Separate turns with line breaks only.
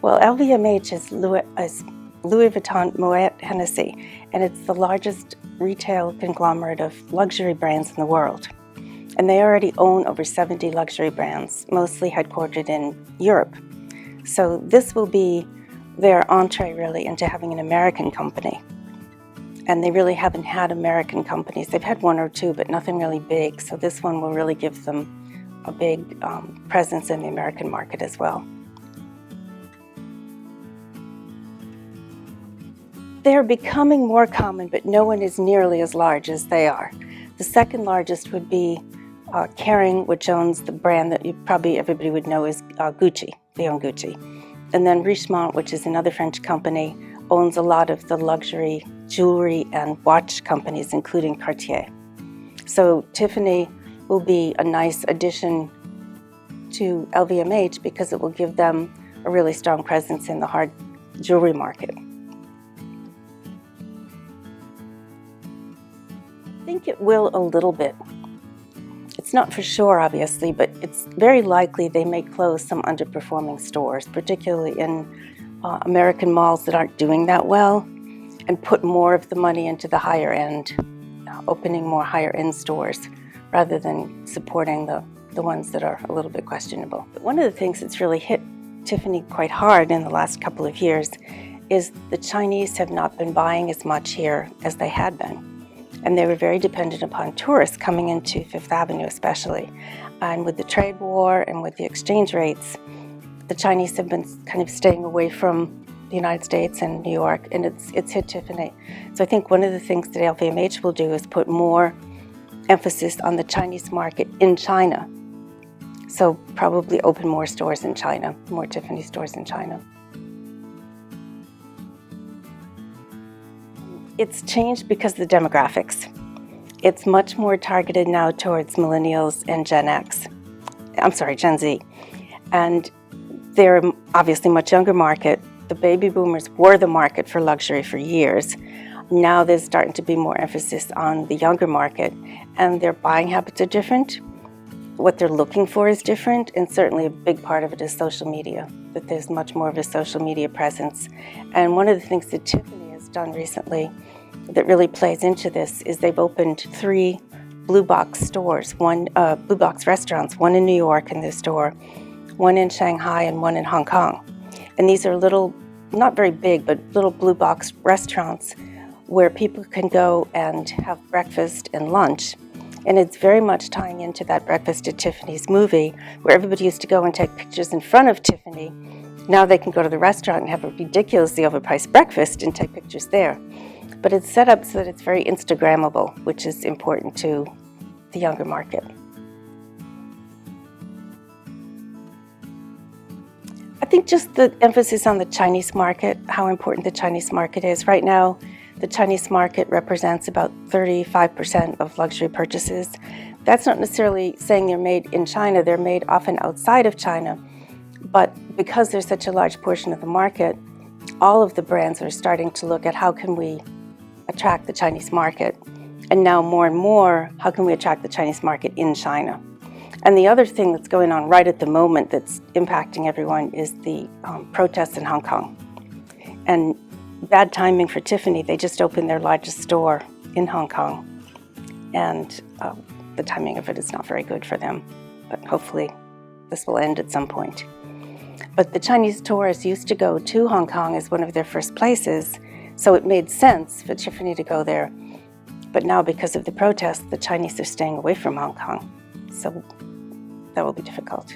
Well, LVMH is Louis Vuitton Moet Hennessy, and it's the largest retail conglomerate of luxury brands in the world. And they already own over 70 luxury brands, mostly headquartered in Europe. So this will be their entree really into having an American company. And they really haven't had American companies. They've had one or two, but nothing really big. So this one will really give them a big presence in the American market as well. They're becoming more common, but no one is nearly as large as they are. The second largest would be Kering, which owns the brand that probably everybody would know is Gucci. They own Gucci. And then Richemont, which is another French company, owns a lot of the luxury jewelry and watch companies, including Cartier. So Tiffany will be a nice addition to LVMH because it will give them a really strong presence in the hard jewelry market. I think it will a little bit. It's not for sure, obviously, but it's very likely they may close some underperforming stores, particularly in American malls that aren't doing that well, and put more of the money into the higher end, opening more higher end stores rather than supporting the ones that are a little bit questionable. But one of the things that's really hit Tiffany quite hard in the last couple of years is the Chinese have not been buying as much here as they had been. And they were very dependent upon tourists coming into Fifth Avenue especially. And with the trade war and with the exchange rates, the Chinese have been kind of staying away from the United States and New York, and it's hit Tiffany. So I think one of the things that LVMH will do is put more emphasis on the Chinese market in China. So probably open more stores in China, more Tiffany stores in China. It's changed because of the demographics. It's much more targeted now towards millennials and Gen Z. And they're obviously a much younger market. The baby boomers were the market for luxury for years. Now there's starting to be more emphasis on the younger market, and their buying habits are different. What they're looking for is different, and certainly a big part of it is social media, that there's much more of a social media presence. And one of the things that Tiffany has done recently that really plays into this is they've opened 3 blue box stores, blue box restaurants, one in New York in their store, one in Shanghai, and one in Hong Kong. And these are little, not very big, but little blue box restaurants where people can go and have breakfast and lunch. And it's very much tying into that Breakfast at Tiffany's movie, where everybody used to go and take pictures in front of Tiffany. Now they can go to the restaurant and have a ridiculously overpriced breakfast and take pictures there. But it's set up so that it's very Instagrammable, which is important to the younger market. I think just the emphasis on the Chinese market, how important the Chinese market is. Right now, the Chinese market represents about 35% of luxury purchases. That's not necessarily saying they're made in China. They're made often outside of China. But because there's such a large portion of the market, all of the brands are starting to look at how can we attract the Chinese market. And now more and more, how can we attract the Chinese market in China? And the other thing that's going on right at the moment that's impacting everyone is the protests in Hong Kong. And bad timing for Tiffany, they just opened their largest store in Hong Kong. And the timing of it is not very good for them. But hopefully this will end at some point. But the Chinese tourists used to go to Hong Kong as one of their first places, so it made sense for Tiffany to go there. But now because of the protests, the Chinese are staying away from Hong Kong. So that will be difficult.